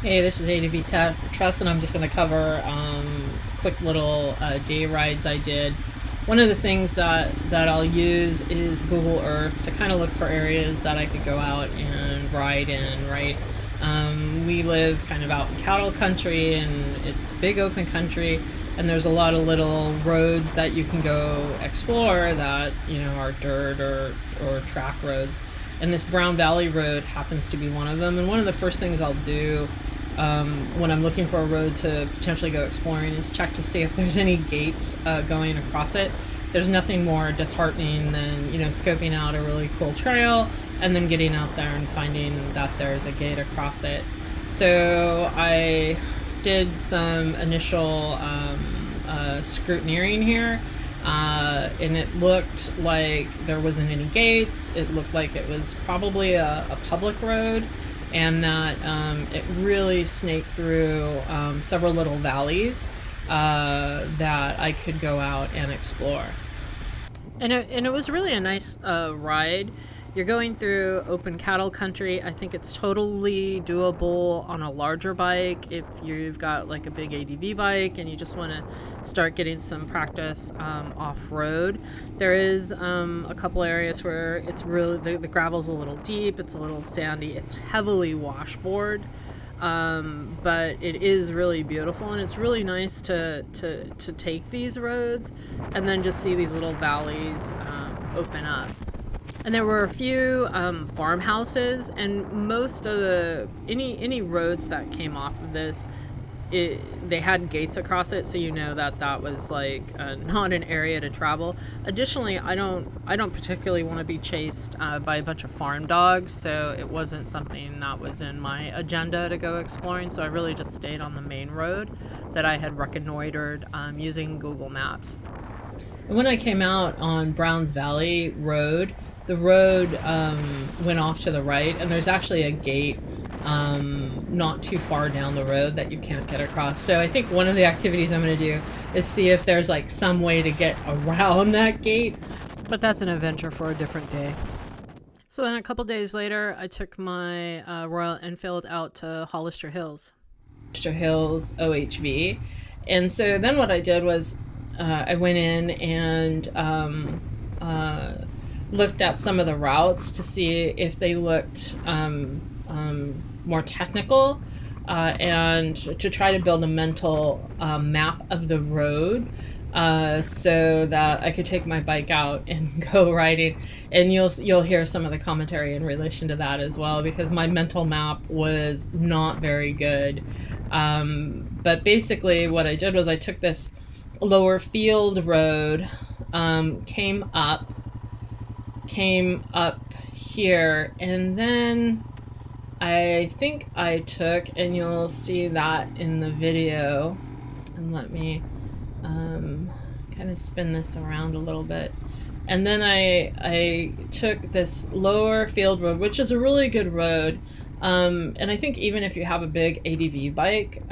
Hey, this is ADV Trust, and I'm just going to cover quick little day rides I did. One of the things that I'll use is Google Earth to kind of look for areas that I could go out and ride in, right? We live kind of out in cattle country, and it's big open country, and there's a lot of little roads that you can go explore that, are dirt or track roads. And this Brown Valley Road happens to be one of them. And one of the first things I'll do when I'm looking for a road to potentially go exploring is check to see if there's any gates going across it. There's nothing more disheartening than scoping out a really cool trail and then getting out there and finding that there's a gate across it. So I did some initial scrutineering here. And it looked like there wasn't any gates. It looked like it was probably a public road, and that it really snaked through several little valleys that I could go out and explore. And it was really a nice ride. You're going through open cattle country. I think it's totally doable on a larger bike if you've got like a big ADV bike and you just want to start getting some practice off-road. There is a couple areas where it's really, the gravel's a little deep, it's a little sandy, it's heavily washboard. But it is really beautiful, and it's really nice to take these roads and then just see these little valleys open up. And there were a few farmhouses, and most of any roads that came off of this, they had gates across it, so that was like not an area to travel. Additionally, I don't particularly want to be chased by a bunch of farm dogs, so it wasn't something that was in my agenda to go exploring. So I really just stayed on the main road that I had reconnoitered using Google Maps. And when I came out on Browns Valley Road, the road went off to the right, and there's actually a gate not too far down the road that you can't get across. So I think one of the activities I'm going to do is see if there's like some way to get around that gate, but that's an adventure for a different day. So then a couple days later, I took my Royal Enfield out to Hollister Hills OHV. And so then what I did was I went in and looked at some of the routes to see if they looked more technical, and to try to build a mental map of the road so that I could take my bike out and go riding. And you'll hear some of the commentary in relation to that as well, because my mental map was not very good. But basically what I did was I took this lower field road, came up here, and then I think I took, and you'll see that in the video, and let me kind of spin this around a little bit, and then I took this lower field road, which is a really good road, and I think even if you have a big ADV bike,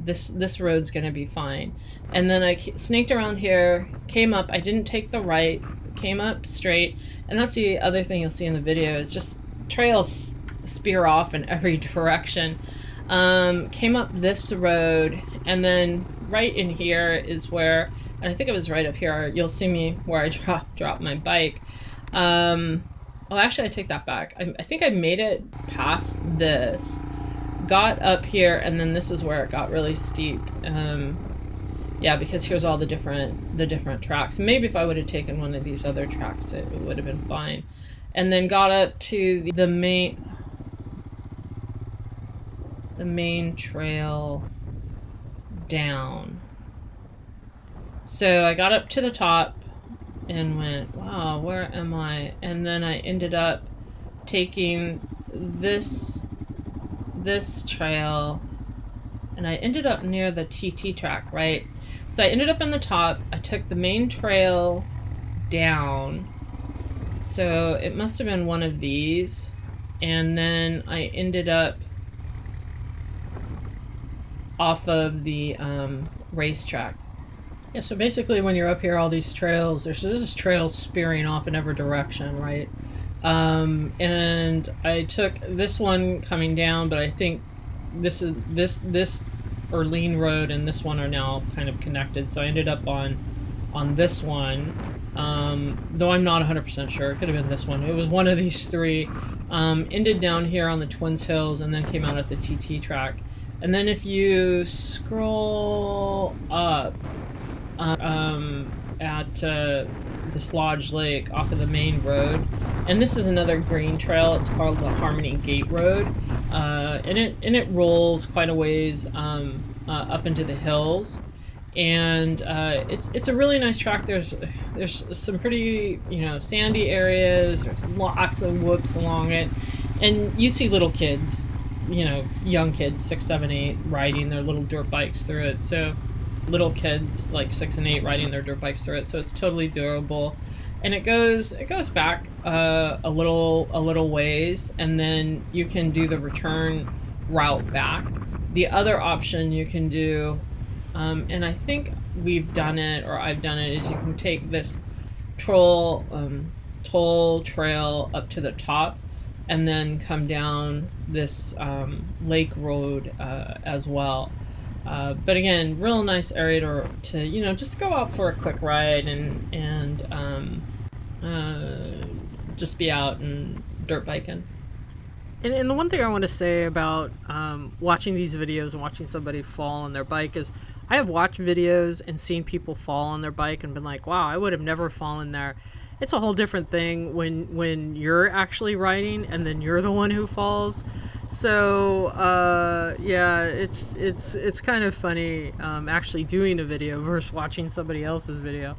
this road's gonna be fine. And then I snaked around here, came up, I didn't take the right, came up straight, and that's the other thing you'll see in the video is just trails spear off in every direction. Came up this road, and then right in here is where, and I think it was right up here, you'll see me where I dropped my bike. Oh, actually I take that back. I think I made it past this, got up here, and then this is where it got really steep. Yeah, because here's all the different tracks. Maybe if I would have taken one of these other tracks, it would have been fine. And then got up to the main trail down. So I got up to the top and went, wow, where am I? And then I ended up taking this trail, and I ended up near the TT track, right? So I ended up in the top. I took the main trail down, so it must have been one of these, and then I ended up off of the racetrack. Yeah, so basically when you're up here, all these trails, there's this trail spearing off in every direction, right? And I took this one coming down, but I think this Erlene Road and this one are now kind of connected. So I ended up on this one, though I'm not 100% sure. It could have been this one. It was one of these three. Ended down here on the Twins Hills and then came out at the TT track. And then if you scroll up at this Lodge Lake off of the main road, and this is another green trail. It's called the Harmony Gate Road, and it rolls quite a ways up into the hills, and it's a really nice track. There's some pretty sandy areas. There's lots of whoops along it, and you see little kids, young kids, 6, 7, 8, riding their little dirt bikes through it. So little kids like 6 and 8 riding their dirt bikes through it. So it's totally durable, and it goes back a little ways, and then you can do the return route back. The other option you can do, and I think we've done it, or I've done it, is you can take this toll trail up to the top and then come down this lake road as well. But again, real nice area to just go out for a quick ride and just be out and dirt biking. And the one thing I want to say about watching these videos and watching somebody fall on their bike is, I have watched videos and seen people fall on their bike and been like, wow, I would have never fallen there. It's a whole different thing when you're actually riding and then you're the one who falls. So yeah, it's kind of funny actually doing a video versus watching somebody else's video.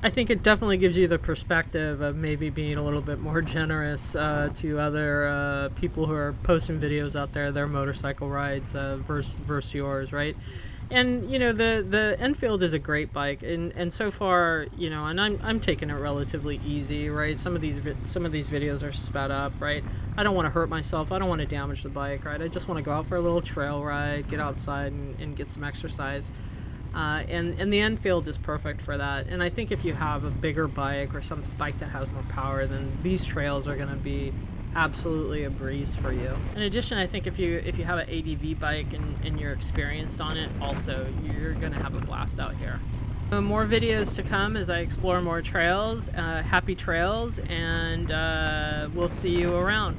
I think it definitely gives you the perspective of maybe being a little bit more generous to other people who are posting videos out there, their motorcycle rides versus yours, right? And the Enfield is a great bike, and so far, and I'm taking it relatively easy, right? Some of these videos are sped up, right? I don't want to hurt myself. I don't want to damage the bike, right? I just want to go out for a little trail ride, get outside and get some exercise. And the Enfield is perfect for that. And I think if you have a bigger bike or some bike that has more power, then these trails are going to be absolutely a breeze for you. In addition, I think if you have an ADV bike and you're experienced on it, also you're going to have a blast out here. More videos to come as I explore more trails. Happy trails, and we'll see you around.